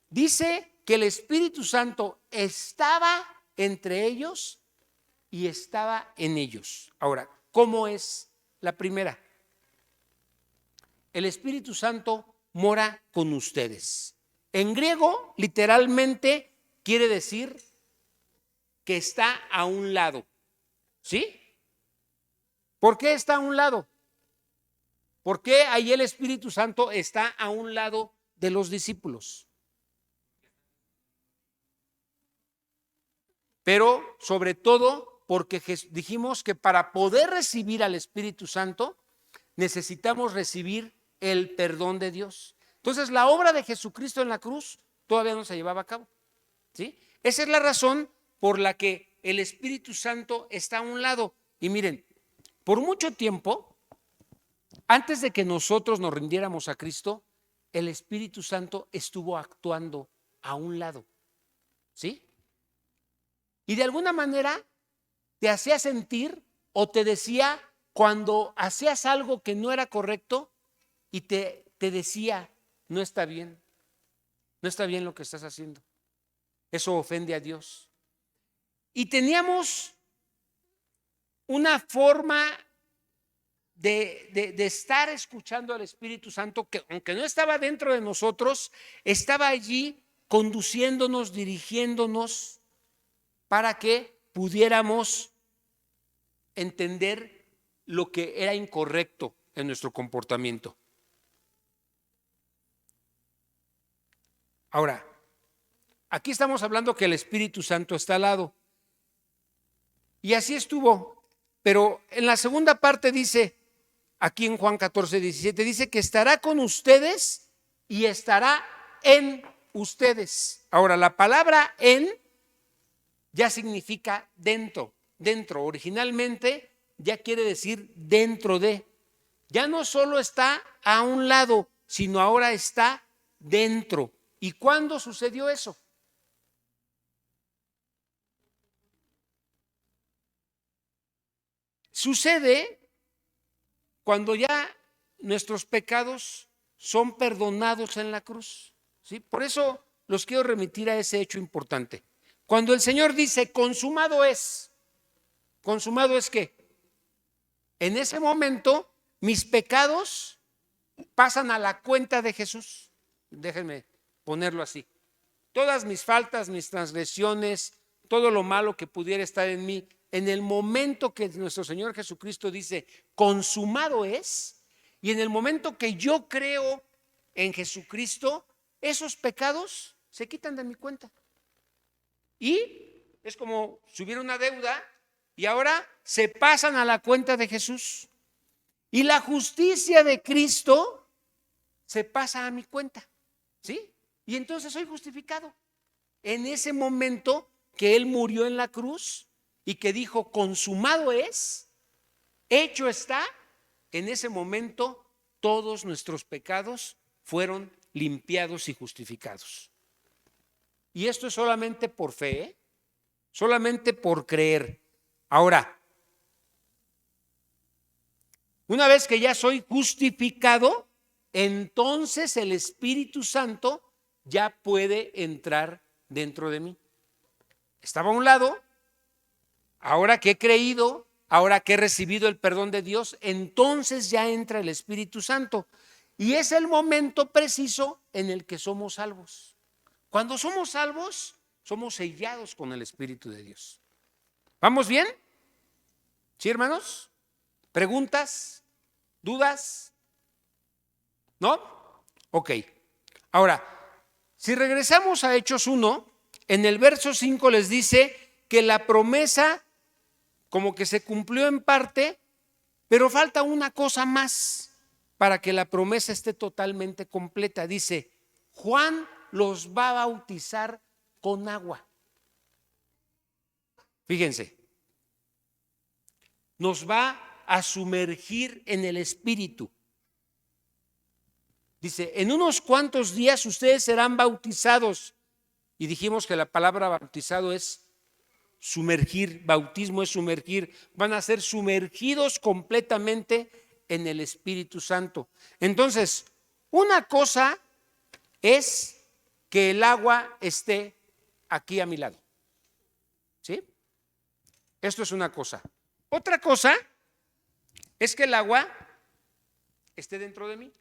Speaker 1: dice que el Espíritu Santo estaba entre ellos y estaba en ellos. Ahora, ¿cómo es la primera? El Espíritu Santo mora con ustedes. En griego, literalmente, quiere decir que está a un lado. ¿Sí? ¿Por qué está a un lado? ¿Por qué ahí el Espíritu Santo está a un lado de los discípulos? Pero sobre todo porque dijimos que para poder recibir al Espíritu Santo necesitamos recibir el perdón de Dios. Entonces la obra de Jesucristo en la cruz todavía no se llevaba a cabo, ¿sí? Esa es la razón por la que el Espíritu Santo está a un lado. Y miren, por mucho tiempo, antes de que nosotros nos rindiéramos a Cristo, el Espíritu Santo estuvo actuando a un lado, ¿sí? Y de alguna manera te hacía sentir o te decía cuando hacías algo que no era correcto y te decía, no está bien lo que estás haciendo. Eso ofende a Dios. Y teníamos una forma de estar escuchando al Espíritu Santo que, aunque no estaba dentro de nosotros, estaba allí conduciéndonos, dirigiéndonos para que pudiéramos entender lo que era incorrecto en nuestro comportamiento. Ahora, aquí estamos hablando que el Espíritu Santo está al lado. Y así estuvo. Pero en la segunda parte dice, aquí en Juan 14, 17, dice que estará con ustedes y estará en ustedes. Ahora, la palabra en ya significa dentro. Dentro, originalmente ya quiere decir dentro de. Ya no solo está a un lado, sino ahora está dentro. ¿Y cuándo sucedió eso? Sucede cuando ya nuestros pecados son perdonados en la cruz, ¿sí? Por eso los quiero remitir a ese hecho importante. Cuando el Señor dice, ¿consumado es qué? En ese momento, mis pecados pasan a la cuenta de Jesús. Déjenme ponerlo así. Todas mis faltas, mis transgresiones, todo lo malo que pudiera estar en mí, en el momento que nuestro Señor Jesucristo dice, consumado es, y en el momento que yo creo en Jesucristo, esos pecados se quitan de mi cuenta. Y es como si hubiera una deuda y ahora se pasan a la cuenta de Jesús. Y la justicia de Cristo se pasa a mi cuenta, ¿sí? Y entonces soy justificado. En ese momento que Él murió en la cruz y que dijo, consumado es, hecho está, en ese momento todos nuestros pecados fueron limpiados y justificados. Y esto es solamente por fe, ¿eh? Solamente por creer. Ahora, una vez que ya soy justificado, entonces el Espíritu Santo ya puede entrar dentro de mí. Estaba a un lado, ahora que he creído, ahora que he recibido el perdón de Dios, entonces ya entra el Espíritu Santo. Y es el momento preciso en el que somos salvos. Cuando somos salvos, somos sellados con el Espíritu de Dios. ¿Vamos bien? ¿Sí, hermanos? ¿Preguntas? ¿Dudas? ¿No? Ok. Ahora, si regresamos a Hechos 1, en el verso 5 les dice que la promesa como que se cumplió en parte, pero falta una cosa más para que la promesa esté totalmente completa. Dice, Juan los va a bautizar con agua. Fíjense, nos va a sumergir en el Espíritu. Dice, en unos cuantos días ustedes serán bautizados. Y dijimos que la palabra bautizado es sumergir, bautismo es sumergir. Van a ser sumergidos completamente en el Espíritu Santo. Entonces, una cosa es que el agua esté aquí a mi lado. ¿Sí? Esto es una cosa. Otra cosa es que el agua esté dentro de mí.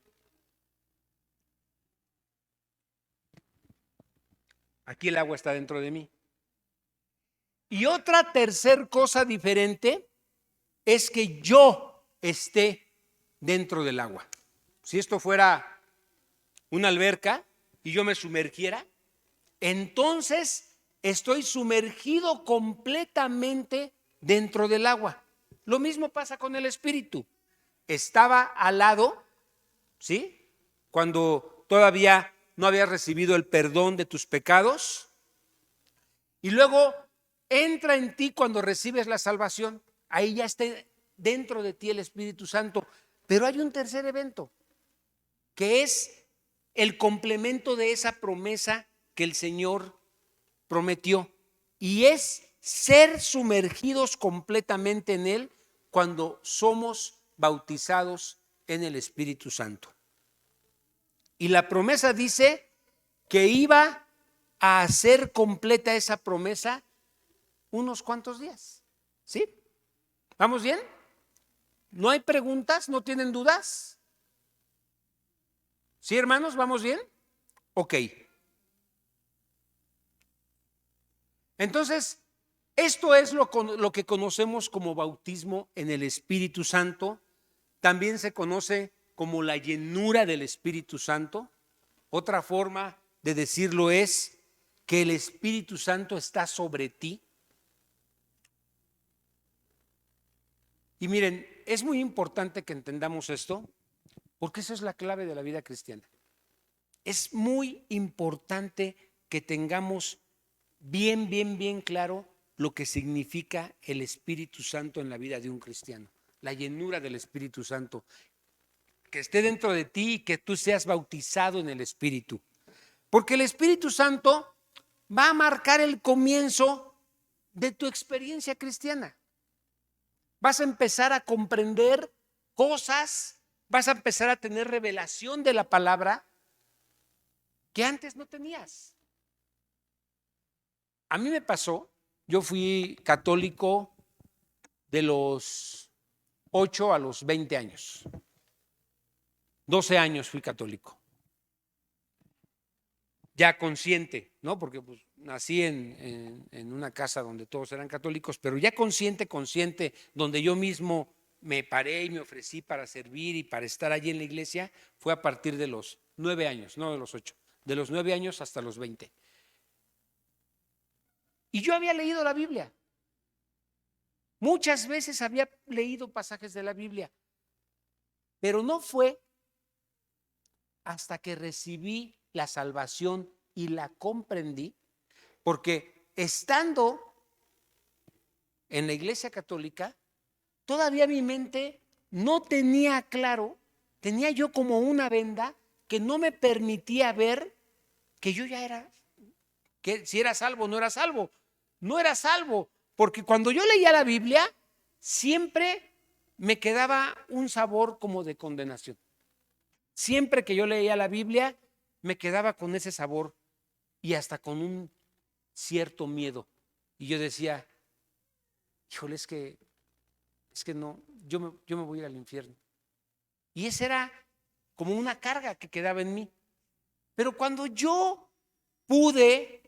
Speaker 1: Aquí el agua está dentro de mí. Y otra tercer cosa diferente es que yo esté dentro del agua. Si esto fuera una alberca y yo me sumergiera, entonces estoy sumergido completamente dentro del agua. Lo mismo pasa con el Espíritu. Estaba al lado, ¿sí? Cuando todavía no habías recibido el perdón de tus pecados, y luego entra en ti cuando recibes la salvación. Ahí ya está dentro de ti el Espíritu Santo. Pero hay un tercer evento, que es el complemento de esa promesa que el Señor prometió, y es ser sumergidos completamente en Él cuando somos bautizados en el Espíritu Santo. Y la promesa dice que iba a hacer completa esa promesa unos cuantos días. ¿Sí? ¿Vamos bien? ¿No hay preguntas? ¿No tienen dudas? ¿Sí, hermanos? ¿Vamos bien? Ok. Entonces, esto es lo que conocemos como bautismo en el Espíritu Santo. También se conoce como la llenura del Espíritu Santo. Otra forma de decirlo es que el Espíritu Santo está sobre ti. Y miren, es muy importante que entendamos esto, porque eso es la clave de la vida cristiana. Es muy importante que tengamos bien claro lo que significa el Espíritu Santo en la vida de un cristiano. La llenura del Espíritu Santo. Que esté dentro de ti y que tú seas bautizado en el Espíritu. Porque el Espíritu Santo va a marcar el comienzo de tu experiencia cristiana. Vas a empezar a comprender cosas, vas a empezar a tener revelación de la palabra que antes no tenías. A mí me pasó, yo fui católico de los 8 a los 20 años. 12 años fui católico. Ya consciente, ¿no? Porque pues, nací en una casa donde todos eran católicos, pero ya consciente, donde yo mismo me paré y me ofrecí para servir y para estar allí en la iglesia, fue a partir de los 9 años, no de los 8, de los 9 años hasta los 20. Y yo había leído la Biblia. Muchas veces había leído pasajes de la Biblia, pero no fue hasta que recibí la salvación y la comprendí, porque estando en la iglesia católica, todavía mi mente no tenía claro, tenía yo como una venda que no me permitía ver que yo ya era, que si era salvo o no era salvo. No era salvo, porque cuando yo leía la Biblia, siempre me quedaba un sabor como de condenación. Siempre que yo leía la Biblia, me quedaba con ese sabor y hasta con un cierto miedo. Y yo decía, híjole, es que no, yo me voy a ir al infierno. Y esa era como una carga que quedaba en mí. Pero cuando yo pude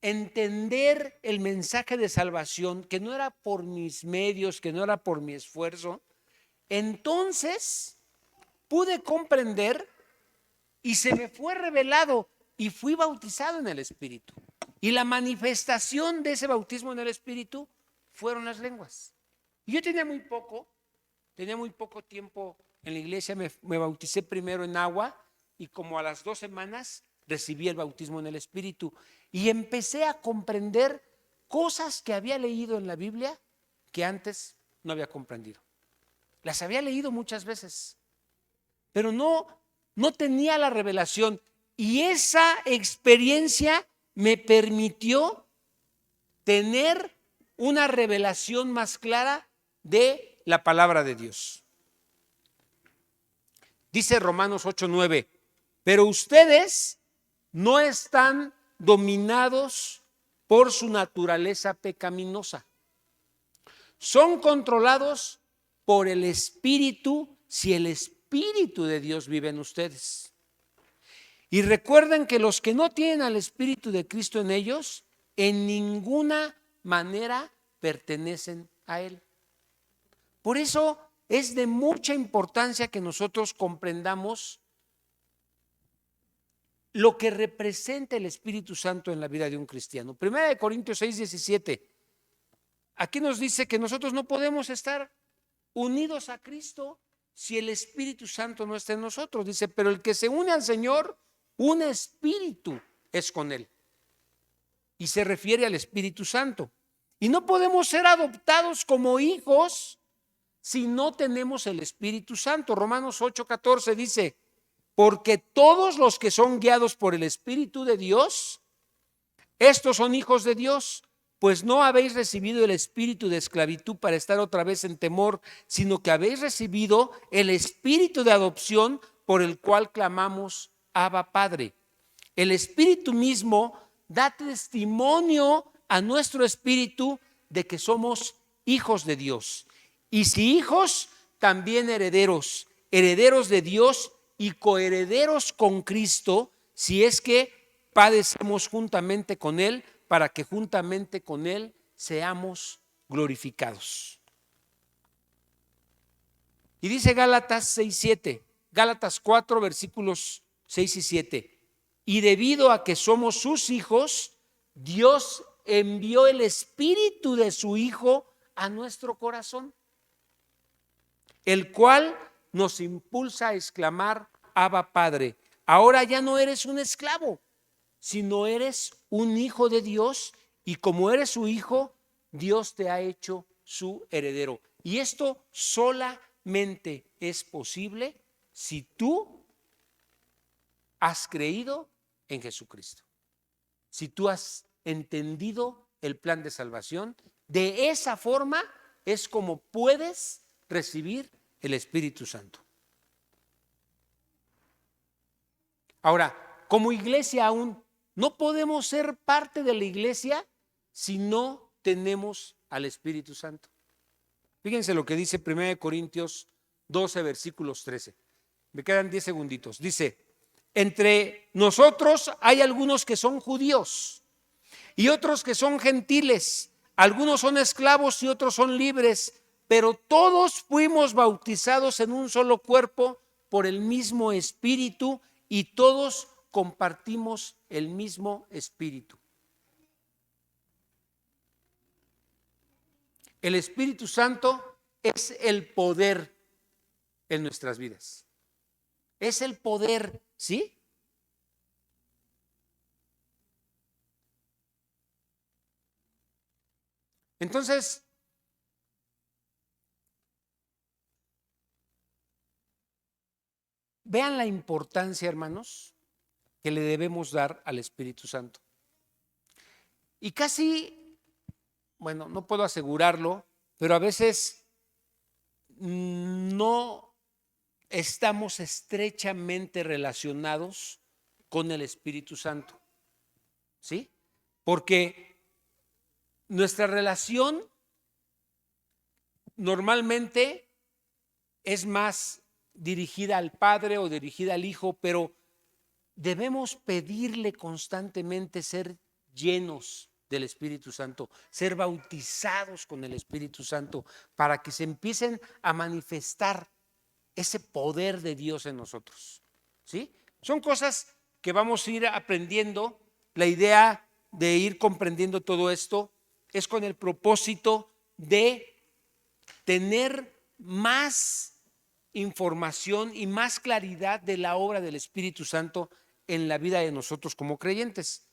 Speaker 1: entender el mensaje de salvación, que no era por mis medios, que no era por mi esfuerzo, entonces pude comprender y se me fue revelado y fui bautizado en el Espíritu. Y la manifestación de ese bautismo en el Espíritu fueron las lenguas. Y yo tenía muy poco tiempo en la iglesia, me bauticé primero en agua y como a las 2 semanas recibí el bautismo en el Espíritu y empecé a comprender cosas que había leído en la Biblia que antes no había comprendido. Las había leído muchas veces, pero no tenía la revelación, y esa experiencia me permitió tener una revelación más clara de la palabra de Dios. Dice Romanos 8:9, pero ustedes no están dominados por su naturaleza pecaminosa. Son controlados por el Espíritu si el Espíritu de Dios vive en ustedes. Y recuerden que los que no tienen al Espíritu de Cristo en ellos, en ninguna manera pertenecen a Él. Por eso es de mucha importancia que nosotros comprendamos lo que representa el Espíritu Santo en la vida de un cristiano. 1 Corintios 6:17. Aquí nos dice que nosotros no podemos estar unidos a Cristo si el Espíritu Santo no está en nosotros. Dice, pero el que se une al Señor, un espíritu es con Él. Y se refiere al Espíritu Santo. Y no podemos ser adoptados como hijos si no tenemos el Espíritu Santo. Romanos 8:14 dice, porque todos los que son guiados por el Espíritu de Dios, estos son hijos de Dios, pues no habéis recibido el espíritu de esclavitud para estar otra vez en temor, sino que habéis recibido el espíritu de adopción por el cual clamamos, Abba Padre. El Espíritu mismo da testimonio a nuestro espíritu de que somos hijos de Dios. Y si hijos, también herederos, herederos de Dios y coherederos con Cristo, si es que padecemos juntamente con Él, para que juntamente con Él seamos glorificados. Y dice Gálatas 6:7, Gálatas 4 versículos 6 y 7. Y debido a que somos sus hijos, Dios envió el Espíritu de su Hijo a nuestro corazón, el cual nos impulsa a exclamar, Abba Padre. Ahora ya no eres un esclavo, sino eres un hijo de Dios, y como eres su hijo, Dios te ha hecho su heredero. Y esto solamente es posible si tú has creído en Jesucristo, si tú has entendido el plan de salvación. De esa forma es como puedes recibir el Espíritu Santo. Ahora, como iglesia aún no podemos ser parte de la iglesia si no tenemos al Espíritu Santo. Fíjense lo que dice 1 Corintios 12 versículos 13. Me quedan 10 segunditos. Dice, entre nosotros hay algunos que son judíos y otros que son gentiles. Algunos son esclavos y otros son libres, pero todos fuimos bautizados en un solo cuerpo por el mismo Espíritu y todos compartimos el mismo Espíritu. El Espíritu Santo es el poder en nuestras vidas. Es el poder, ¿sí? Entonces, vean la importancia, hermanos, que le debemos dar al Espíritu Santo. Y casi, bueno, no puedo asegurarlo, pero a veces no estamos estrechamente relacionados con el Espíritu Santo, ¿sí? Porque nuestra relación normalmente es más dirigida al Padre o dirigida al Hijo, pero debemos pedirle constantemente ser llenos del Espíritu Santo, ser bautizados con el Espíritu Santo, para que se empiecen a manifestar ese poder de Dios en nosotros. ¿Sí? Son cosas que vamos a ir aprendiendo. La idea de ir comprendiendo todo esto es con el propósito de tener más información y más claridad de la obra del Espíritu Santo en la vida de nosotros como creyentes.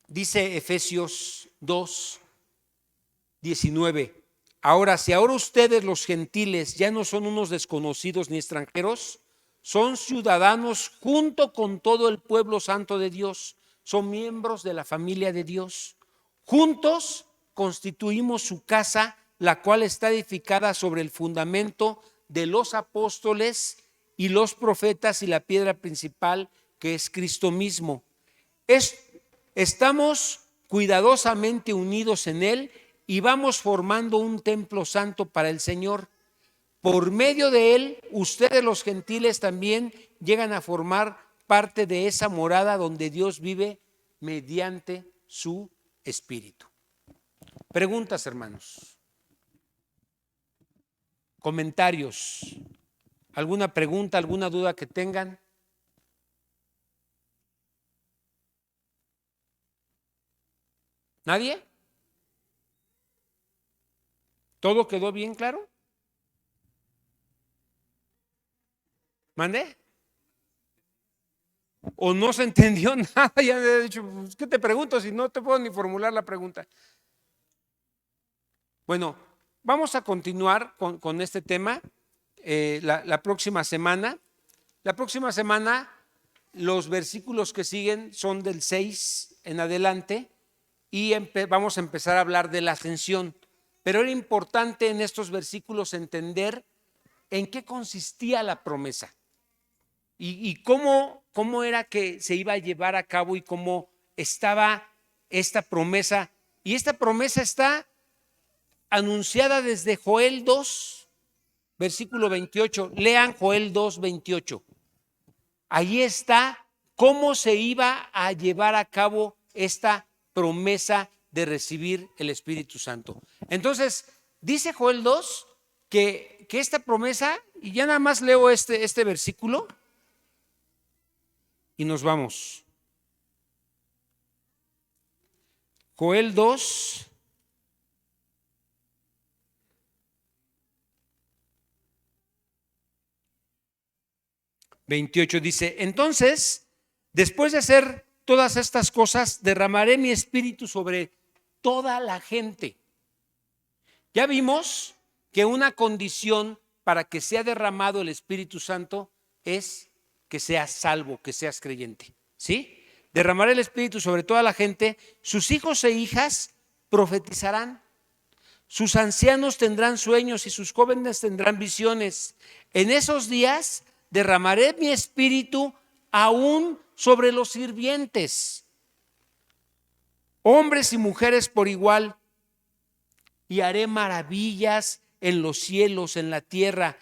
Speaker 1: Dice Efesios 2:19. Ahora, si ahora ustedes los gentiles ya no son unos desconocidos ni extranjeros, son ciudadanos junto con todo el pueblo santo de Dios, son miembros de la familia de Dios. Juntos constituimos su casa, la cual está edificada sobre el fundamento de los apóstoles y los profetas y la piedra principal que es Cristo mismo. Estamos cuidadosamente unidos en Él y vamos formando un templo santo para el Señor. Por medio de Él, ustedes los gentiles también llegan a formar parte de esa morada donde Dios vive mediante su Espíritu. Preguntas, hermanos. Comentarios. ¿Alguna pregunta, alguna duda que tengan? ¿Nadie? ¿Todo quedó bien claro? ¿Mande? ¿O no se entendió nada? Ya me he dicho, pues, ¿qué te pregunto si no te puedo ni formular la pregunta? Bueno, vamos a continuar con este tema la próxima semana. La próxima semana los versículos que siguen son del 6 en adelante y vamos a empezar a hablar de la ascensión. Pero era importante en estos versículos entender en qué consistía la promesa y cómo era que se iba a llevar a cabo y cómo estaba esta promesa. Y esta promesa está anunciada desde Joel 2, versículo 28. Lean Joel 2, 28. Ahí está cómo se iba a llevar a cabo esta promesa de recibir el Espíritu Santo. Entonces, dice Joel 2 que esta promesa, y ya nada más leo este versículo y nos vamos. Joel 2, 28 dice: entonces, después de hacer todas estas cosas, derramaré mi espíritu sobre toda la gente. Ya vimos que una condición para que sea derramado el Espíritu Santo es que seas salvo, que seas creyente. ¿Sí? Derramaré el Espíritu sobre toda la gente, sus hijos e hijas profetizarán, sus ancianos tendrán sueños y sus jóvenes tendrán visiones. En esos días derramaré mi espíritu aún sobre los sirvientes, hombres y mujeres por igual, y haré maravillas en los cielos, en la tierra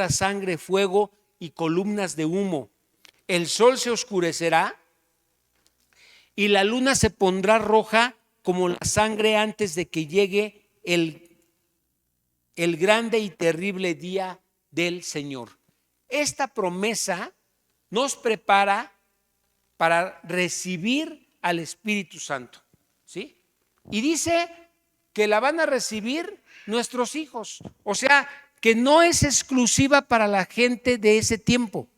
Speaker 1: sangre, fuego y columnas de humo. El sol se oscurecerá y la luna se pondrá roja como la sangre antes de que llegue el grande y terrible día del Señor. Esta promesa nos prepara para recibir al Espíritu Santo, ¿sí? Y dice que la van a recibir nuestros hijos, o sea, que no es exclusiva para la gente de ese tiempo,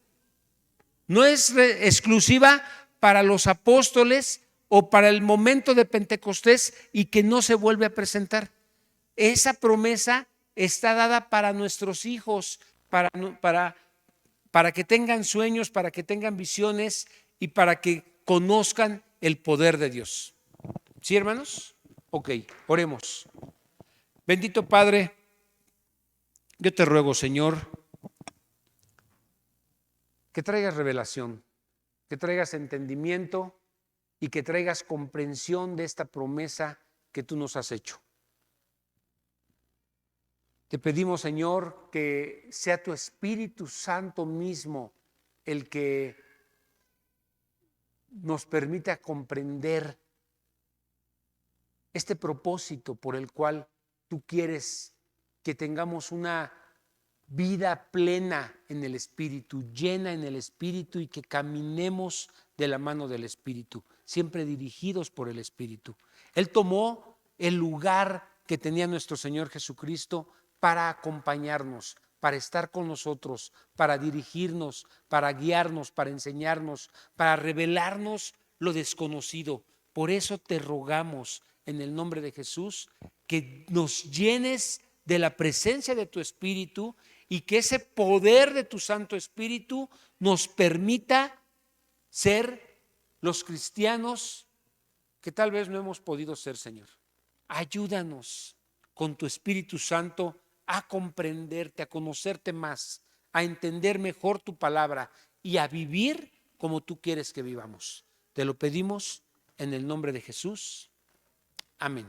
Speaker 1: no es exclusiva para los apóstoles o para el momento de Pentecostés y que no se vuelve a presentar. Esa promesa está dada para nuestros hijos, para que tengan sueños, para que tengan visiones y para que conozcan el poder de Dios. ¿Sí, hermanos? Ok, oremos. Bendito Padre, yo te ruego, Señor, que traigas revelación, que traigas entendimiento y que traigas comprensión de esta promesa que tú nos has hecho. Te pedimos, Señor, que sea tu Espíritu Santo mismo el que nos permita comprender este propósito por el cual tú quieres que tengamos una vida plena en el Espíritu, llena en el Espíritu, y que caminemos de la mano del Espíritu, siempre dirigidos por el Espíritu. Él tomó el lugar que tenía nuestro Señor Jesucristo para acompañarnos, para estar con nosotros, para dirigirnos, para guiarnos, para enseñarnos, para revelarnos lo desconocido. Por eso te rogamos en el nombre de Jesús que nos llenes de la presencia de tu Espíritu y que ese poder de tu Santo Espíritu nos permita ser los cristianos que tal vez no hemos podido ser, Señor. Ayúdanos con tu Espíritu Santo a comprenderte, a conocerte más, a entender mejor tu palabra y a vivir como tú quieres que vivamos. Te lo pedimos en el nombre de Jesús. Amén.